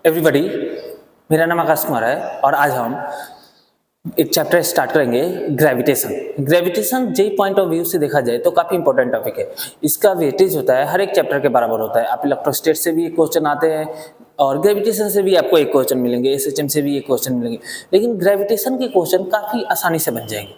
Everybody, मेरा नाम आकाश कुमार है और आज हम एक चैप्टर स्टार्ट करेंगे gravitation. Gravitation J point of view से देखा जाए तो काफ़ी इंपॉर्टेंट टॉपिक है। इसका वेटेज होता है हर एक चैप्टर के बराबर होता है। आप इलेक्ट्रोस्टैट से भी एक क्वेश्चन आते हैं और ग्रेविटेशन से भी आपको एक क्वेश्चन मिलेंगे, एसएचएम से भी एक क्वेश्चन मिलेंगे, लेकिन ग्रेविटेशन के क्वेश्चन काफ़ी आसानी से बन जाएंगे।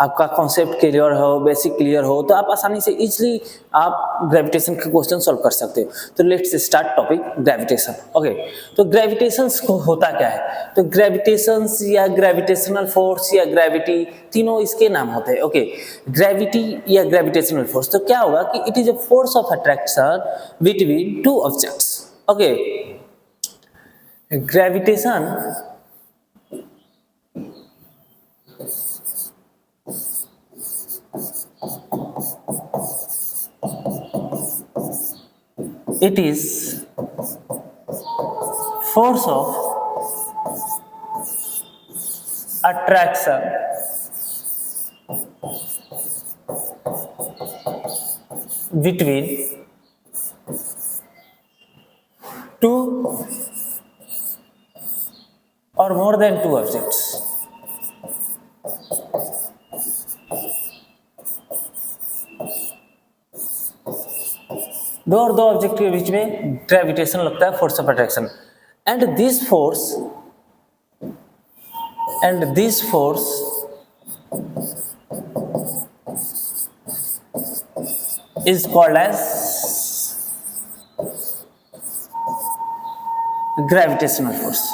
आपका कॉन्सेप्ट क्लियर हो, बेसिक क्लियर हो, तो आप आसानी से इजीली आप ग्रेविटेशन के क्वेश्चन सॉल्व कर सकते हो। तो let's start topic gravitation. Okay, तो ग्रेविटेशन को होता क्या है? तो ग्रेविटेशन या ग्रेविटेशनल फोर्स या ग्रेविटी, तीनों इसके नाम होते हैं। ओके, ग्रेविटी या ग्रेविटेशनल फोर्स, तो क्या होगा कि it is a force of attraction between two objects. Okay, gravitation it is force of attraction between two or more than two objects। दो और दो ऑब्जेक्ट के बीच में ग्रेविटेशन लगता है, force of attraction. And this force is called as gravitational force.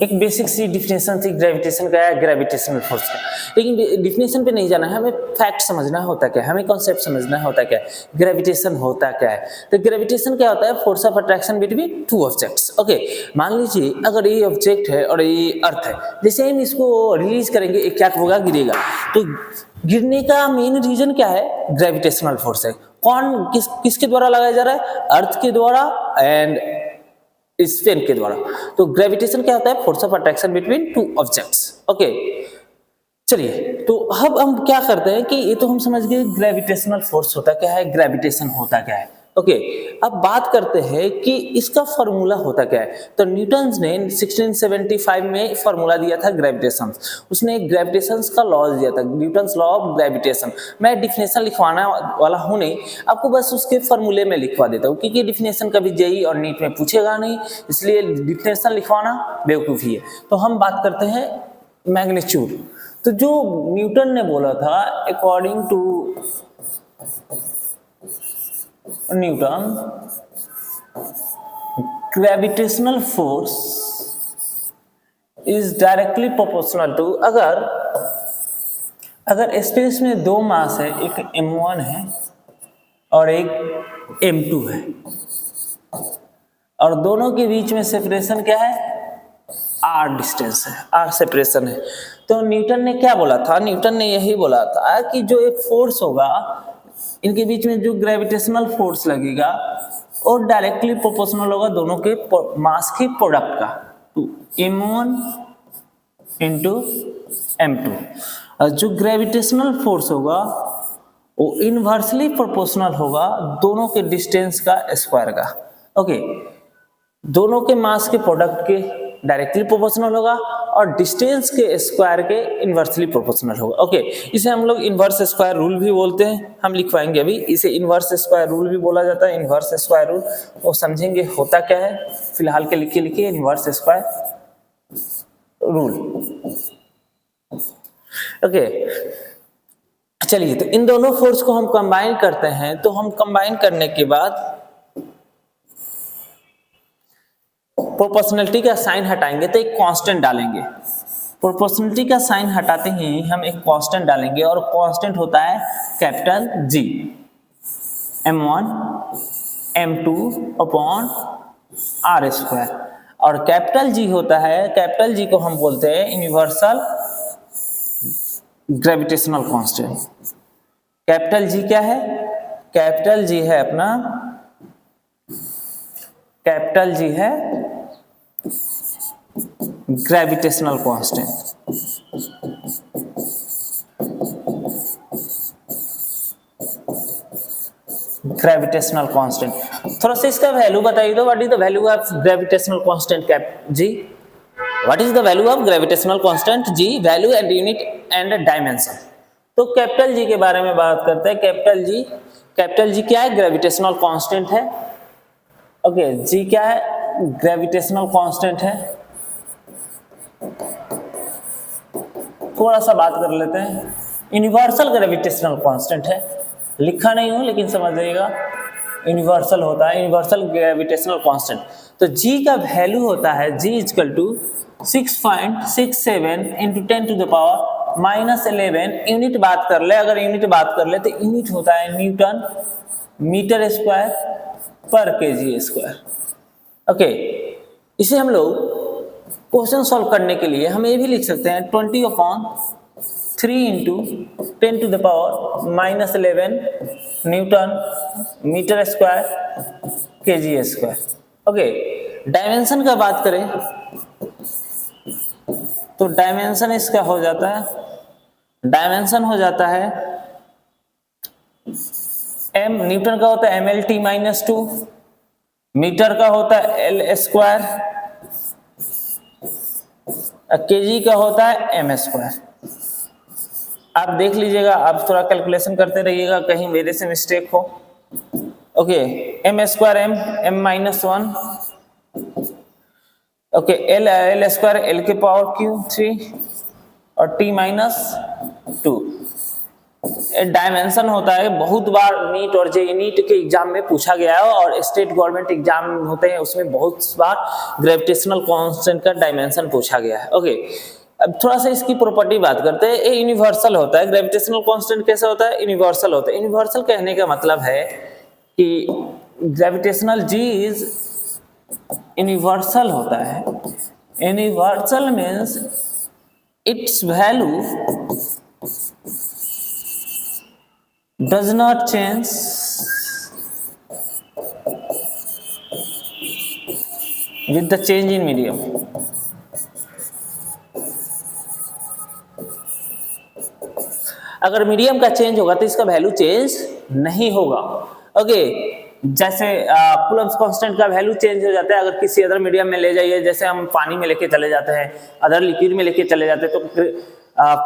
एक basic सी definition थी ग्रेविटेशन का या ग्रेविटेशनल फोर्स का, लेकिन डिफिनेशन पे नहीं जाना है, हमें फैक्ट समझना होता क्या है, हमें कॉन्सेप्ट समझना होता क्या है, ग्रेविटेशन होता क्या है। तो ग्रेविटेशन क्या होता है? Force of attraction between two objects. Okay, मान लीजिए अगर ये ऑब्जेक्ट है और ये अर्थ है, जैसे हम इसको रिलीज करेंगे, एक क्या होगा, गिरेगा। तो गिरने का मेन रीजन क्या है? ग्रेविटेशनल फोर्स है। कौन किसके द्वारा लगाया जा रहा है? अर्थ के द्वारा एंड स्फीयर के द्वारा। तो ग्रेविटेशन क्या होता है? Force of attraction between two objects. Okay, चलिए, तो अब हम क्या करते हैं कि ये तो हम समझ गए ग्रेविटेशनल फोर्स होता क्या है, ग्रेविटेशन होता क्या है। ओके, अब बात करते हैं कि इसका फॉर्मूला होता क्या है। तो न्यूटन ने 1675 में फॉर्मूला दिया था ग्रेविटेशन। उसने ग्रेविटेशन का लॉ दिया था, न्यूटन्स लॉ ऑफ ग्रेविटेशन। मैं डिफिनेशन लिखवाना वाला हूं नहीं, आपको बस उसके फॉर्मूले में लिखवा देता हूं, क्योंकि डिफिनेशन कभी जेईई और नीट में पूछेगा नहीं, इसलिए डिफिनेशन लिखवाना बेवकूफ़ी है। तो हम बात करते हैं मैग्नीट्यूड। तो जो न्यूटन ने बोला था, according to Newton, gravitational force is directly proportional to, अगर स्पेस में दो मास है, एक m1 है और एक m2 है, और दोनों के बीच में सेपरेशन क्या है? r डिस्टेंस है, r सेपरेशन है। तो न्यूटन ने क्या बोला था? न्यूटन ने यही बोला था कि जो एक फोर्स होगा, इनके बीच में जो ग्रेविटेशनल फोर्स लगेगा और डायरेक्टली प्रोपोर्शनल होगा दोनों के मास के प्रोडक्ट का, तो m1 इंटू m2। और जो ग्रेविटेशनल फोर्स होगा वो इनवर्सली प्रोपोर्शनल होगा दोनों के डिस्टेंस का स्क्वायर का। ओके, दोनों के मास के प्रोडक्ट के डायरेक्टली प्रोपोर्शनल होगा और डिस्टेंस के स्क्वायर के इनवर्सली प्रोपोर्शनल होगा। ओके, इसे हम लोग इनवर्स स्क्वायर रूल भी बोलते हैं, हम लिखवाएंगे अभी। इसे इनवर्स स्क्वायर रूल भी बोला जाता है। इनवर्स स्क्वायर रूल वो समझेंगे होता क्या है, फिलहाल के लिखिए इनवर्स स्क्वायर रूल। ओके, चलिए, तो इन दोनों फोर्स को हम कंबाइन करते हैं। तो हम कंबाइन करने के बाद प्रोपोर्शनलिटी का साइन हटाएंगे तो एक कांस्टेंट डालेंगे। प्रोपोर्शनलिटी का साइन हटाते ही हम एक कांस्टेंट डालेंगे और कांस्टेंट होता है capital G, m1 m2 upon r square. और कैपिटल G होता है, कैपिटल G को हम बोलते हैं universal gravitational constant. Capital G क्या है? कैपिटल G है अपना, कैपिटल G है ग्रेविटेशनल कांस्टेंट। Gravitational constant. थोड़ा सा इसका वैल्यू बताइए तो, what is the value of gravitational constant cap G? What is the value of gravitational constant G? Value and unit and dimension. तो capital G के बारे में बात करते हैं। कैपिटल जी क्या है? ग्रेविटेशनल कांस्टेंट है। ओके, जी क्या है? ग्रेविटेशनल कांस्टेंट है। थोड़ा सा बात कर लेते हैं। यूनिवर्सल ग्रेविटेशनल कांस्टेंट है, लिखा नहीं हूं लेकिन समझ जाइएगा, यूनिवर्सल होता है, यूनिवर्सल ग्रेविटेशनल कांस्टेंट। तो जी का वैल्यू होता है G equal to 6.67 into 10 to the power -11। Unit बात कर ले, अगर यूनिट बात कर ले तो यूनिट होता है न्यूटन मीटर स्क्वायर पर केजी स्क्वायर। ओके, इसे हम लोग क्वेश्चन सॉल्व करने के लिए हम ये भी लिख सकते हैं 20/3 into 10 to the power -11 newton metre square KG square. Okay, dimension का बात करें तो डायमेंशन इसका हो जाता है, डायमेंशन हो जाता है m, न्यूटन का होता है mLT-2, मीटर का होता है L स्क्वायर, केजी का होता है m स्क्वायर। आप देख लीजिएगा, आप थोड़ा कैलकुलेशन करते रहिएगा कहीं मेरे से मिस्टेक हो। Okay, m square m-1, okay, L square L के पावर क्यू 3 और T-2। डायमेंशन होता है, बहुत बार नीट और जे नीट के एग्जाम में पूछा गया है और स्टेट गवर्नमेंट एग्जाम होते हैं उसमें बहुत बार ग्रेविटेशनल कांस्टेंट का डायमेंशन पूछा गया है। ओके, अब थोड़ा सा इसकी प्रॉपर्टी बात करते हैं। ये यूनिवर्सल होता है। ग्रेविटेशनल कांस्टेंट कैसा होता है? यूनिवर्सल होता है। यूनिवर्सल कहने का मतलब है कि ग्रेविटेशनल जी इज यूनिवर्सल होता है। Universal means it's value does not change with the change in medium। अगर मीडियम का चेंज होगा तो इसका वैल्यू चेंज नहीं होगा। ओके, जैसे कूलम्ब्स कांस्टेंट का वैल्यू चेंज हो जाता है अगर किसी अदर मीडियम में ले जाइए, जैसे हम पानी में लेके चले जाते हैं, अदर लिक्विड में लेके चले जाते हैं, तो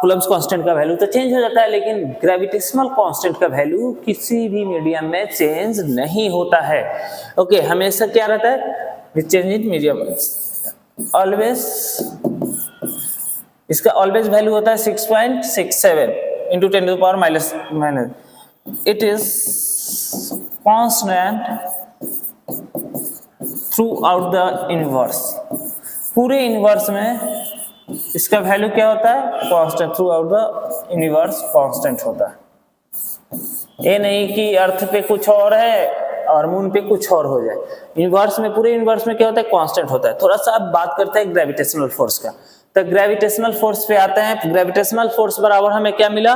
कूलम्ब्स कांस्टेंट का वैल्यू तो चेंज हो जाता है, लेकिन ग्रेविटेशनल कांस्टेंट का वैल्यू किसी भी मीडियम में चेंज नहीं होता है। ओके, हमेशा क्या रहता है? With change in medium always, इसका ऑलवेज वैल्यू होता है 6.67 into 10 to the power minus. It is constant throughout the universe. पूरे यूनिवर्स में इसका वैल्यू क्या होता है? Constant throughout the universe constant होता है। ये नहीं कि अर्थ पे कुछ और है और मून पे कुछ और हो जाए। यूनिवर्स में, पूरे यूनिवर्स में क्या होता है? कांस्टेंट होता है। थोड़ा सा अब बात करते हैं ग्रेविटेशनल फोर्स का। तो ग्रेविटेशनल फोर्स पे आते हैं। ग्रेविटेशनल फोर्स बराबर हमें क्या मिला?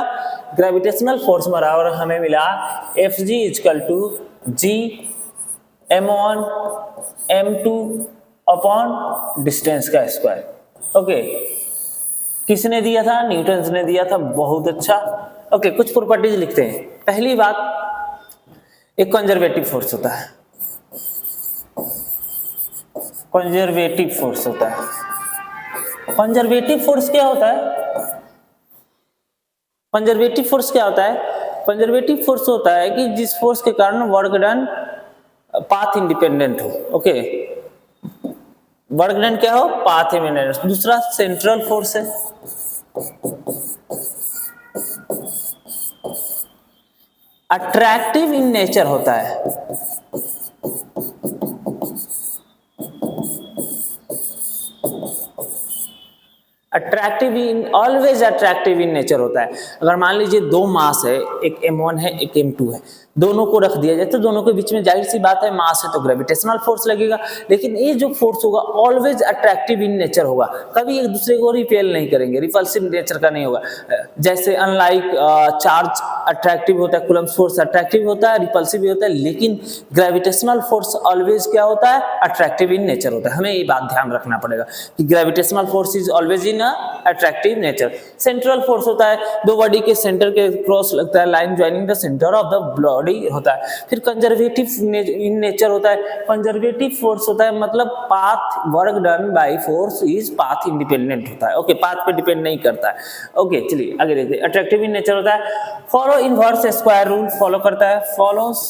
ग्रेविटेशनल फोर्स बराबर हमें मिला Fg equal to G m1 m2 upon distance का स्क्वायर। ओके, किसने दिया था? न्यूटन ने दिया था। बहुत अच्छा। ओके, कुछ प्रॉपर्टीज लिखते हैं। पहली बात, एक कंजर्वेटिव फोर्स होता है। कंजर्वेटिव फोर्स होता है। कंजर्वेटिव फोर्स क्या होता है? कंजर्वेटिव फोर्स क्या होता है? कंजर्वेटिव फोर्स होता है कि जिस फोर्स के कारण वर्क डन पाथ इंडिपेंडेंट हो। ओके, वर्क डन क्या हो? Path independent. दूसरा सेंट्रल फोर्स है। अट्रैक्टिव इन नेचर होता है। Attractive in, always attractive in nature होता है। अगर मान लीजिए दो मास है, एक m1 है एक m2 है, दोनों को रख दिया जाए तो दोनों के बीच में जाहिर सी बात है मास है तो ग्रेविटेशनल फोर्स लगेगा, लेकिन ये जो फोर्स होगा ऑलवेज अट्रैक्टिव इन नेचर होगा, कभी एक दूसरे को रिपेल नहीं करेंगे, रिपल्सिव नेचर का नहीं होगा। जैसे अनलाइक चार्ज अट्रैक्टिव होता है, कूलम्ब फोर्स अट्रैक्टिव होता है, रिपल्सिव भी होता है, लेकिन ग्रेविटेशनल फोर्स ऑलवेज क्या होता है? अट्रैक्टिव इन नेचर होता है। हमें ये बात ध्यान रखना पड़ेगा कि gravitational force is always in attractive nature. Central force होता है, दो बॉडी के सेंटर के क्रॉस लगता है, line joining the centre of the body होता है। फिर कंजर्वेटिव इन नेचर होता है। कंजर्वेटिव फोर्स होता है मतलब path work done by force is path independent होता है। ओके, पाथ पे डिपेंड नहीं करता है। ओके, चलिए आगे देखते हैं। अट्रैक्टिव इन नेचर होता है, follow inverse square rule follow करता है, follows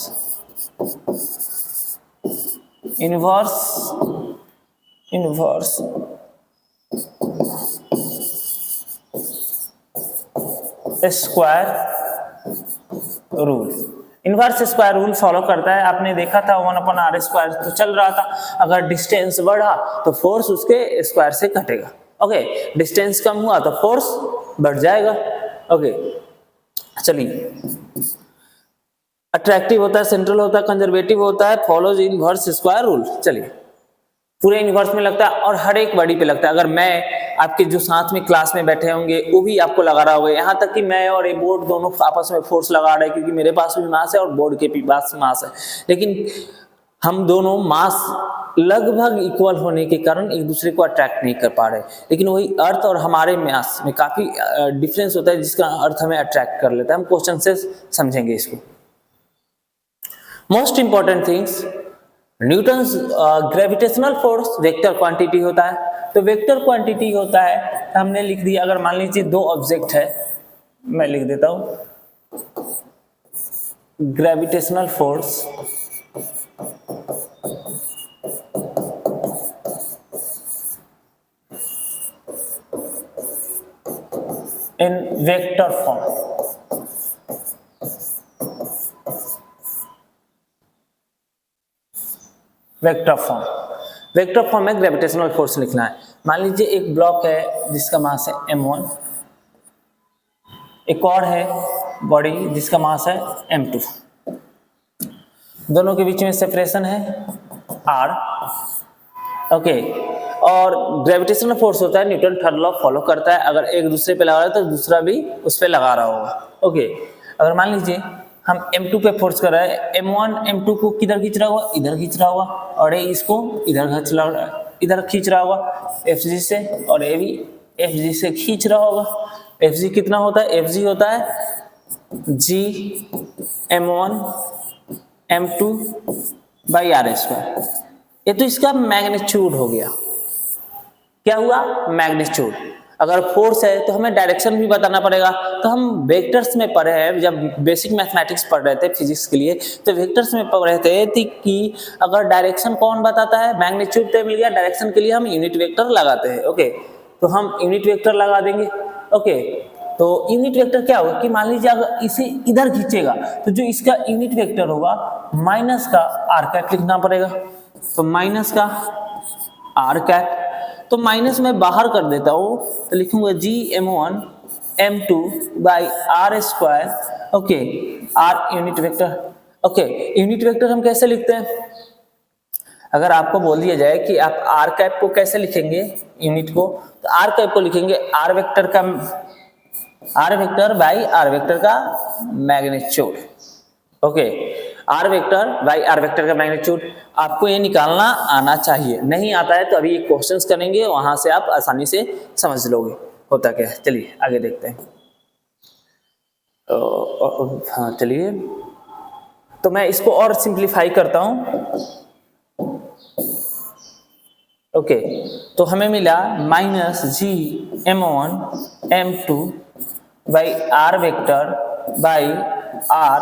inverse square rule. Inverse square rule follow करता है। आपने देखा था 1/r स्क्वायर तो चल रहा था, अगर डिस्टेंस बढ़ा तो फोर्स उसके स्क्वायर से घटेगा। ओके, डिस्टेंस कम हुआ तो फोर्स बढ़ जाएगा। ओके, चलिए अट्रैक्टिव होता है, सेंट्रल होता है, कंजर्वेटिव होता है, फॉलोज इनवर्स स्क्वायर रूल। चलिए पूरे यूनिवर्स में लगता है और हर एक बॉडी पे लगता है। अगर मैं आपके जो साथ में क्लास में बैठे होंगे वो भी आपको लगा रहा होगा, यहाँ तक कि मैं और ये बोर्ड दोनों आपस में फोर्स लगा रहे हैं, क्योंकि मेरे पास भी मास है और बोर्ड के भी पास मास है, लेकिन हम दोनों मास लगभग इक्वल होने के कारण एक दूसरे को अट्रैक्ट नहीं कर पा रहे। लेकिन वही अर्थ और हमारे मास में काफी डिफरेंस होता है, जिसका अर्थ हमें अट्रैक्ट कर लेता है। हम क्वेश्चन से समझेंगे इसको। Most important things, Newton's gravitational force vector quantity होता है। तो वेक्टर क्वांटिटी होता है, हमने लिख दिया। अगर मान लीजिए दो ऑब्जेक्ट है, मैं लिख देता हूं gravitational force in vector form. Vector form में ग्रेविटेशनल फोर्स लिखना है। मान लीजिए एक ब्लॉक है जिसका मास है m1, एक और है बॉडी जिसका मास है m2, दोनों के बीच में सेपरेशन है r। ओके, और ग्रेविटेशनल फोर्स होता है न्यूटन थर्ड लॉ फॉलो करता है। अगर एक दूसरे पे लगा रहा है तो दूसरा भी उस पे लगा रहा होगा। ओके, अगर मान लीजिए हम m2 पे फोर्स कर रहे हैं, m1 m2 को किधर खींच रहा होगा, इधर खींच रहा होगा, और ये इसको इधर खींच रहा होगा FG से, और ये भी FG से खींच रहा होगा। FG कितना होता है, FG होता है G m1 m2 by r square. ये तो इसका मैग्नीट्यूड हो गया। क्या हुआ, मैग्नीट्यूड। अगर फोर्स है तो हमें डायरेक्शन भी बताना पड़ेगा। तो हम वेक्टर्स में पढ़े हैं, जब बेसिक मैथमेटिक्स पढ़ रहे थे फिजिक्स के लिए, तो वेक्टर्स में पढ़ रहे थे कि अगर डायरेक्शन कौन बताता है, मैग्नीट्यूड तो मिल गया, डायरेक्शन के लिए हम यूनिट वेक्टर लगाते हैं। ओके, तो हम यूनिट वेक्टर लगा देंगे। ओके, तो यूनिट वेक्टर क्या होगा कि मान लीजिए अगर इसे इधर खींचेगा तो जो इसका यूनिट वेक्टर होगा माइनस का आर कैप लिखना पड़ेगा। तो माइनस का आर कैप, तो माइनस में बाहर कर देता हूँ तो लिखूंगा G m1 m2 by R square. Okay, R unit vector. Okay, unit vector हम कैसे लिखते हैं, अगर आपको बोल दिया जाए कि आप आर कैप को कैसे लिखेंगे यूनिट को, तो आर कैप को लिखेंगे R vector by R vector का magnitude. Okay, R vector by R vector का मैग्नीट्यूड। आपको ये निकालना आना चाहिए, नहीं आता है तो अभी ये क्वेश्चंस करेंगे, वहां से आप आसानी से समझ लोगे होता क्या है। चलिए आगे देखते हैं। हाँ चलिए, तो मैं इसको और सिंप्लीफाई करता हूं। ओके, तो हमें मिला minus G m1 m2 by R vector by R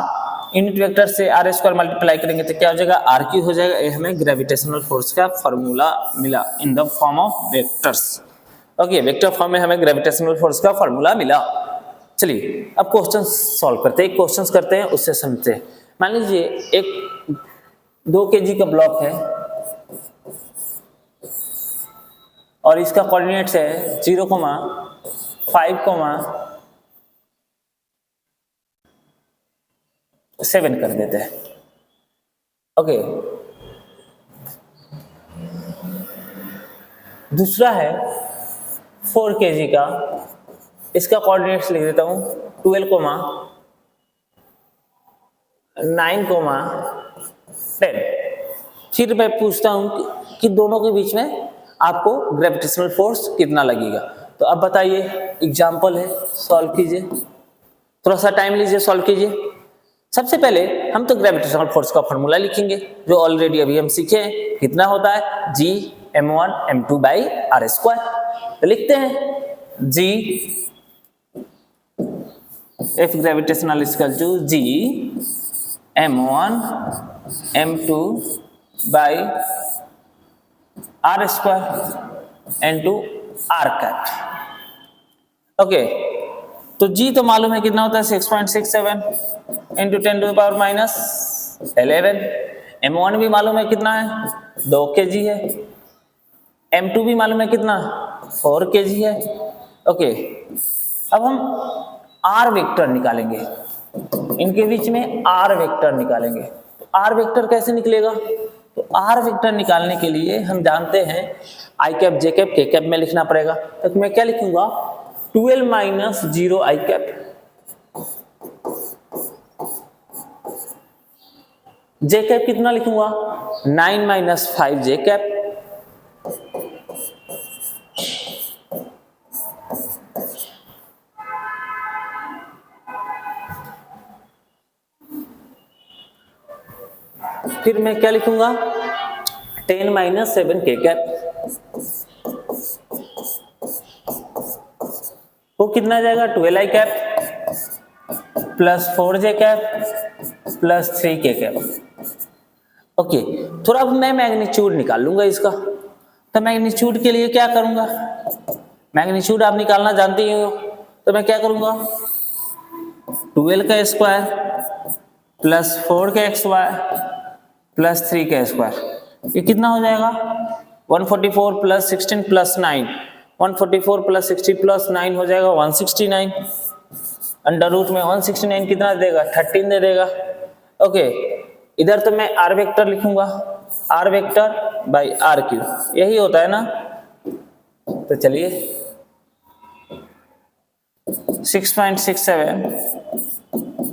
unit vector से आर स्क्वायर मल्टीप्लाई करेंगे तो क्या हो जाएगा, आर क्यू हो जाएगा। ये हमें ग्रेविटेशनल फोर्स का फॉर्मूला मिला in the form of vectors. Okay, vector form में हमें ग्रेविटेशनल फोर्स का फॉर्मूला मिला। चलिए अब क्वेश्चन सॉल्व करते हैं, क्वेश्चन करते हैं उससे समझते हैं। मान लीजिए एक 2 kg का ब्लॉक है और इसका कोऑर्डिनेट्स है 0, 5, 7 कर देते हैं। ओके, दूसरा है 4 kg का, इसका कोऑर्डिनेट्स लिख देता हूं 12, 9, 10। फिर मैं पूछता हूं कि दोनों के बीच में आपको ग्रेविटेशनल फोर्स कितना लगेगा। तो अब बताइए, एग्जाम्पल है, सॉल्व कीजिए, थोड़ा सा टाइम लीजिए, सॉल्व कीजिए। सबसे पहले हम तो ग्रेविटेशनल फोर्स का फॉर्मूला लिखेंगे जो ऑलरेडी अभी हम सीखे हैं, कितना होता है G m1 m2 by R square. तो लिखते हैं G F gravitational equal to G m1 m2 by R square into R cap. Okay, तो G तो मालूम है कितना होता है 6.67 into 10 to the power minus 11। m1 भी मालूम है कितना है 2 kg है, m2 भी मालूम है कितना 4 kg है। ओके, अब हम r वेक्टर निकालेंगे, इनके बीच में r वेक्टर निकालेंगे। तो r वेक्टर कैसे निकलेगा? तो r वेक्टर निकालने के लिए हम जानते हैं i cap j cap k cap में लिखना पड़ेगा। तो मैं क्या लिखूंगा 12 minus 0 i cap j cap कितना लिखूंगा 9 माइनस 5 j कैप फिर मैं क्या लिखूंगा 10 माइनस 7 k कैप। वो कितना आ जाएगा 12 i cap plus 4 j cap plus 3 k cap. Okay, थोड़ा अब मैं मैग्नीट्यूड निकाल लूंगा इसका। तो मैग्नीट्यूड के लिए क्या करूंगा, मैग्नीट्यूड आप निकालना जानते ही हो। तो मैं क्या करूंगा 12 का स्क्वायर प्लस 4 का स्क्वायर प्लस 3 का स्क्वायर, ये कितना हो जाएगा 144 प्लस 16 प्लस 9, 144 प्लस 60 प्लस 9 हो जाएगा 169। अंडर रूट में 169 कितना देगा 13 दे देगा। ओके, इधर तो मैं आर वेक्टर लिखूंगा, R vector by R cube, यही होता है ना। तो चलिए 6.67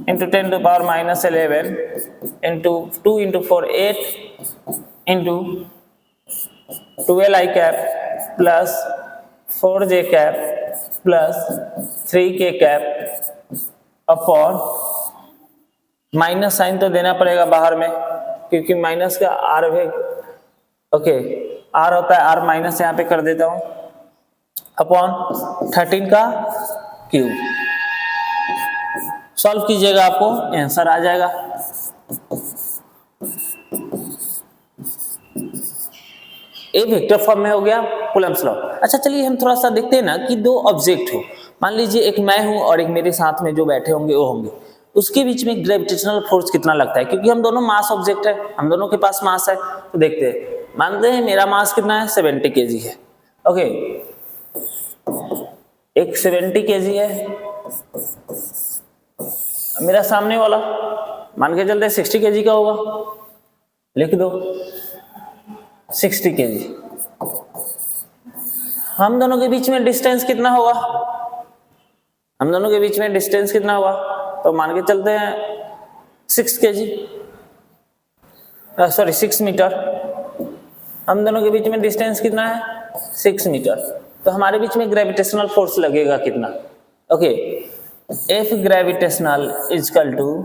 into 10 to power minus 11 into 2 into 4 8 into 12 i cap plus 4 j cap plus 3 k cap upon minus sign तो देना पड़ेगा बाहर में क्योंकि माइनस का आर है। ओके, आर होता है आर माइनस यहाँ पे कर देता हूं अपॉन 13 का क्यूब। सॉल्व कीजिएगा आपको आंसर आ जाएगा। ए वेक्टर फॉर्म में हो गया कूलम्ब्स लॉ। अच्छा चलिए हम थोड़ा सा देखते हैं ना कि दो ऑब्जेक्ट हो, मान लीजिए एक मैं हूं और एक मेरे साथ में जो बैठे होंगे वो होंगे, उसके बीच में ग्रेविटेशनल फोर्स कितना लगता है, क्योंकि हम दोनों मास ऑब्जेक्ट है, हम दोनों के पास मास है। तो देखते हैं, मानते हैं मेरा मास कितना है 70 kg है। ओके, एक 70 kg है, मेरा सामने वाला मान के चलते 60 kg का होगा, लिख दो 60 kg। हम दोनों के बीच में डिस्टेंस कितना होगा, हम दोनों के बीच में डिस्टेंस कितना होगा, तो मान के चलते हैं 6 kg, सॉरी 6 मीटर। हम दोनों के बीच में डिस्टेंस कितना है 6 मीटर। तो हमारे बीच में ग्रेविटेशनल फोर्स लगेगा कितना। Okay, F gravitational equal to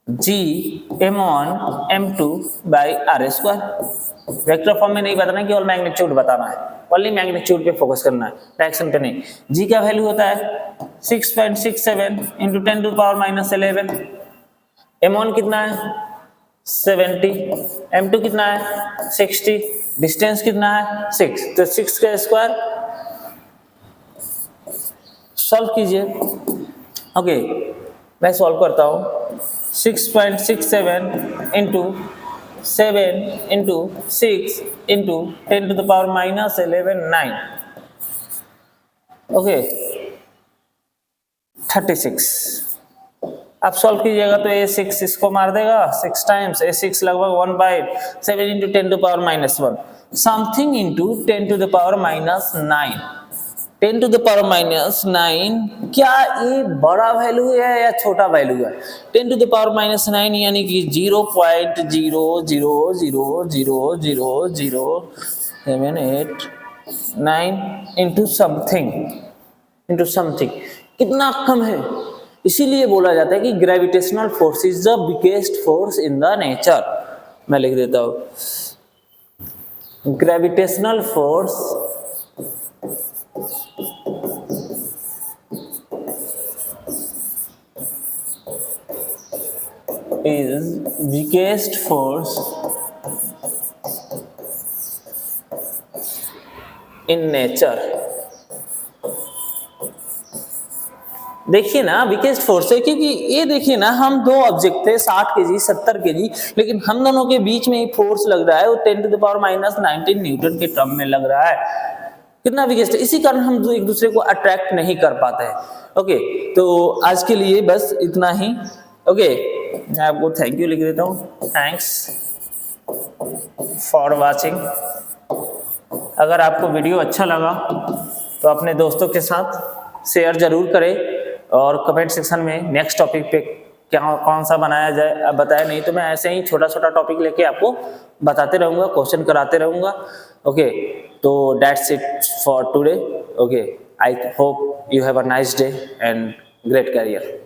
G m1 m2 by R square. Vector form में नहीं बताना, केवल मैग्नीट्यूड बताना है, ओनली मैग्नीट्यूड पे फोकस करना है, डायरेक्शन पे नहीं। G का वैल्यू होता है 6.67 into 10 to power minus 11। m1 कितना है 70, m2 कितना है 60, डिस्टेंस कितना है 6, तो 6 का स्क्वायर। सॉल्व कीजिए। ओके, मैं सॉल्व करता हूँ 6.67 into 7 into 6 into 10 to the power minus 11 9। Okay, 36। आप सॉल्व कीजिएगा तो a6 इसको मार देगा 6 टाइम्स, a6 लगभग 1/7 into 10 to power minus 1 something into 10 to the power minus 9। 10 to the power minus 9, क्या ये बड़ा वैल्यू है या छोटा वैल्यू है? 10 टू द पावर माइनस 9 यानी कि 0.0000078 9 इंटू समथिंग कितना कम है, इसीलिए बोला जाता है कि gravitational force is the biggest force in the nature. मैं लिख देता हूं, gravitational force is weakest force in nature। देखिए ना वीकेस्ट फोर्स है, क्योंकि ये देखिए ना, हम दो ऑब्जेक्ट थे 60 केजी 70 केजी, लेकिन हम दोनों के बीच में एक फोर्स लग रहा है वो 10⁻⁻⁹ न्यूटन के टर्म में लग रहा है। कितना वीकेस्ट है, इसी कारण हम एक दूसरे को अट्रैक्ट नहीं कर पाते हैं। ओके, तो आज के लिए बस इतना ही। ओके, मैं आपको थैंक यू लिख देता हूँ, थैंक्स फॉर वाचिंग। अगर आपको वीडियो अच्छा लगा तो अपने दोस्तों के साथ शेयर जरूर करें, और कमेंट सेक्शन में नेक्स्ट टॉपिक पे क्या कौन सा बनाया जाए अब बताया, नहीं तो मैं ऐसे ही छोटा छोटा टॉपिक लेके आपको बताते रहूँगा, क्वेश्चन कराते रहूँगा। ओके, तो that's it for today. Okay, I hope you have a nice day and great career.